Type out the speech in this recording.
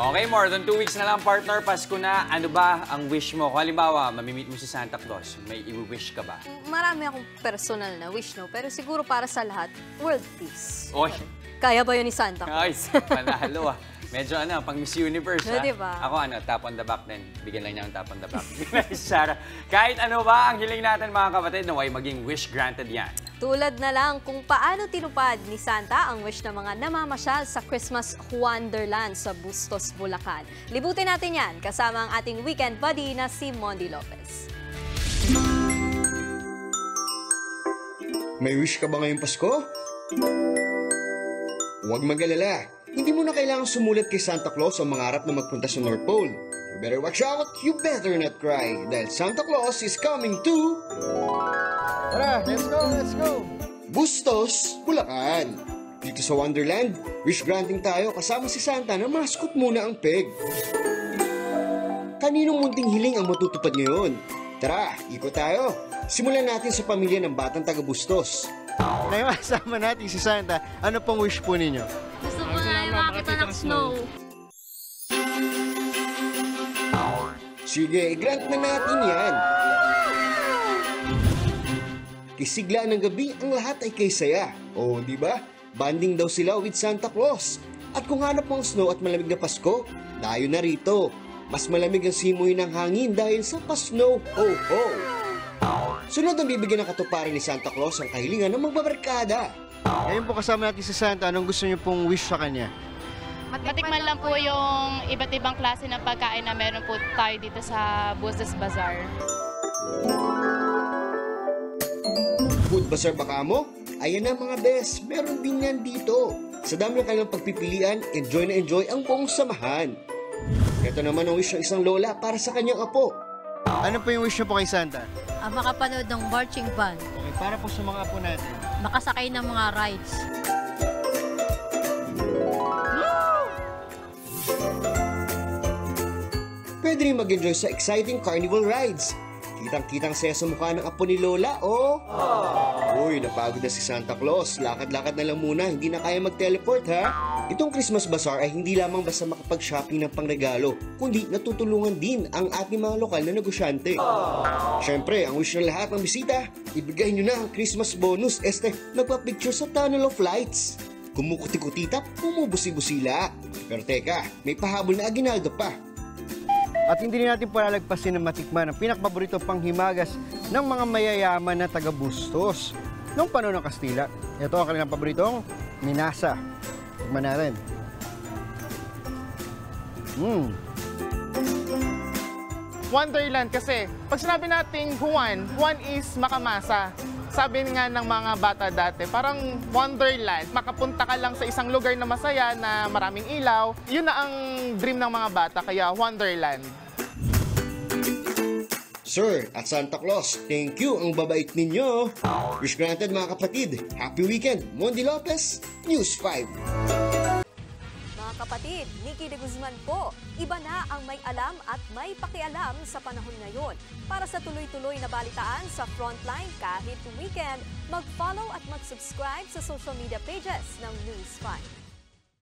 Okay, more than 2 weeks na lang, partner. Pasko na. Ano ba ang wish mo? Kung halimbawa, mamimit mo si Santa Claus, may i-wish ka ba? Marami akong personal na wish, no? Pero siguro para sa lahat, world peace. Oy! Kaya ba yun ni Santa Claus? Ay, panalo ah. Medyo pang Miss Universe, no, diba? Ako top on the back din. Bigyan lang niya ang top on the back. Sarah, kahit ano ba ang hiling natin mga kapatid, naway maging wish granted yan. Tulad na lang kung paano tinupad ni Santa ang wish ng mga namamasyal sa Christmas Wonderland sa Bustos, Bulacan. Libutin natin yan kasama ang ating weekend buddy na si Mondi Lopez. May wish ka ba ngayong Pasko? Huwag mag-alala. Hindi mo na kailangang sumulat kay Santa Claus ang mangarap na magpunta sa North Pole. You better watch out, you better not cry, dahil Santa Claus is coming to... Tara, let's go! Bustos, Bulacan. Dito sa Wonderland, wish granting tayo kasama si Santa na mascot muna ang peg. Kaninong munting hiling ang matutupad ngayon? Tara, ikot tayo. Simulan natin sa pamilya ng batang taga Bustos. Ngayon, kasama natin si Santa. Ano pong wish po ninyo? Gusto ko na makakita ng snow. Sige, grant na natin yan. Kisigla ng gabi, ang lahat ay kay saya. O, di ba? Banding daw sila with Santa Claus. At kung hanap mo ang snow at malamig na Pasko, dayo na rito. Mas malamig ang simoy ng hangin dahil sa pa-snow. Ho, ho! Sunod ang bibigyan ng katuparan ni Santa Claus ang kahilingan ng magbabarkada. Ngayon po kasama natin si Santa. Anong gusto niyo pong wish sa kanya? Matikman lang po yung iba't ibang klase ng pagkain na meron po tayo dito sa Bustos Bazaar. Food Bazaar baka mo? Ayan na mga best, meron din yan dito. Sa dami ng kanilang pagpipilian, enjoy na enjoy ang buong samahan. Ito naman ang wish ng isang lola para sa kanyang apo. Ano po yung wish niyo po kay Santa? Makapanood ng marching band, Okay, para po sa mga apo natin. makasakay ng mga rides. Pwede rin mag-enjoy sa exciting carnival rides. Kitang-kitang saya sa mukha ng apo ni Lola, oh! Uy, napagod na si Santa Claus. Lakad-lakad na lang muna, hindi na kaya mag-teleport, ha? Itong Christmas Bazaar ay hindi lamang basta makapag-shopping ng pangregalo, kundi natutulungan din ang ating mga lokal na negosyante. Siyempre, ang wish ng lahat ng bisita, ibigay nyo na ang Christmas bonus, nagpa-picture sa Tunnel of Lights. Kumukuti-kutitap, bumubusi-busila. Pero teka, may pahabol na aginaldo pa. At hindi rin natin palalagpasin na matikman ang pinakapaborito panghimagas ng mga mayayaman na taga-Bustos. Noong panahon ng Kastila, ito ang kanilang paboritong minasa. Tikman natin. Wonderland kasi pag sinabi nating Juan is makamasa. Sabi nga ng mga bata dati, parang Wonderland. Makapunta ka lang sa isang lugar na masaya, na maraming ilaw. Yun na ang dream ng mga bata, kaya Wonderland. Sir at Santa Claus, thank you ang babait ninyo. Wish granted mga kapatid. Happy weekend. Mondi Lopez, News 5. Mga kapatid, Nikki de Guzman po. Iba na ang may alam at may pakialam sa panahon ngayon. Para sa tuloy-tuloy na balitaan sa Frontline kahit weekend, mag-follow at mag-subscribe sa social media pages ng News 5.